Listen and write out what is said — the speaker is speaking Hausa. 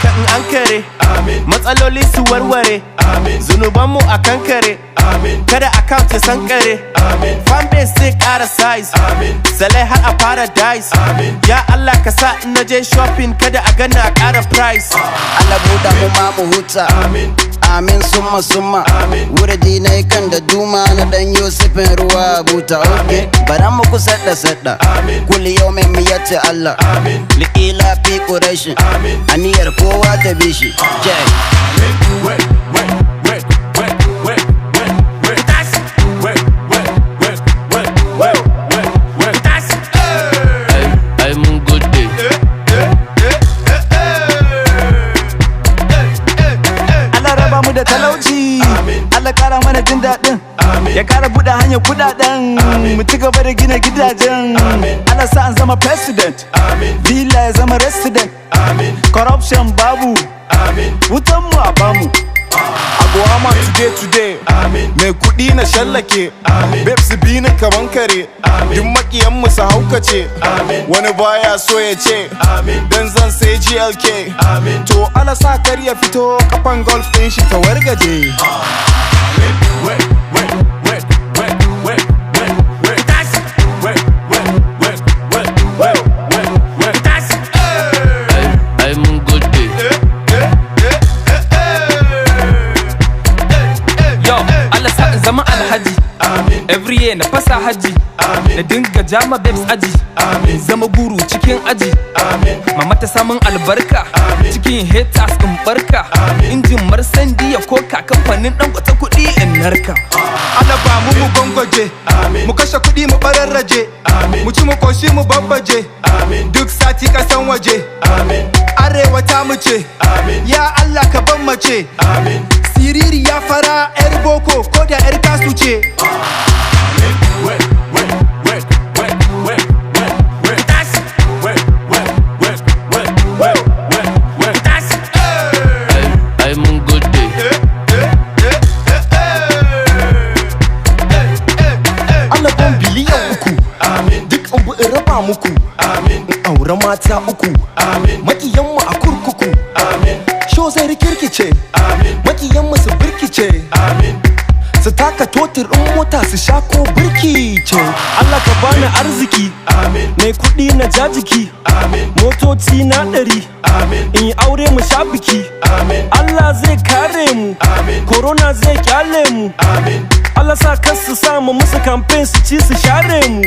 ka in an kare, matsaloli su warware, zunubanmu a kankare, kada account ya sankare, fanbase zai kara size, salai har a paradise, ya Allah ka sa in naje shopping kada a gana a kara price. Allah buɗa mu ma mu huta, amin summa summa, wurdi na kan da duma na dan Yusufin ruwa buta. Okay, bara mu ku sadda sadda, kulli yawmin mu yace Allah, liƙila fi ƙurashin, aniyar kowa ta bishi. da talauci Allah kara mana jin daɗin ya kara buɗe hanyar kuɗaɗen mu ci gaba da gina gidajen Allah sa an zama president villa ya zama resident corruption babu wutan mu a bamu Abuwa today mai kuɗi na shallake babes bi ni kaman kare duk makiyan mu su haukace wani baya so ya ce dan zan sai GLK to Allah sa kar ya fito kafan golf din shi ta wargaje. zama alhaji every year na fasa haji na dinga jama babes aji zama guru cikin aji mama ta samun albarka cikin haters in barka injin marsandi ya koka kamfanin dan kwata kudi in narka. Allah ba mu gongoje mu kashe kudi mu bararraje mu ci mu koshi mu babbaje duk sati kasan waje arewa ta mu ce ya Allah ka ban mace siriri ya fara yar boko ko da yar kasu ce. Allah ban biliyan uku duk abu in raba muku in aure mata uku makiyanmu a kurkuku sho zai rikirkice makiyanmu su birkice su taka totir in mota su sha ko birki ce. Allah ka bani arziki mai kuɗi na jajiki motoci na 100 in yi aure mu sha biki Allah zai kare mu corona zai kyale mu Allah sa kasu samu musu campaign su ci su share mu.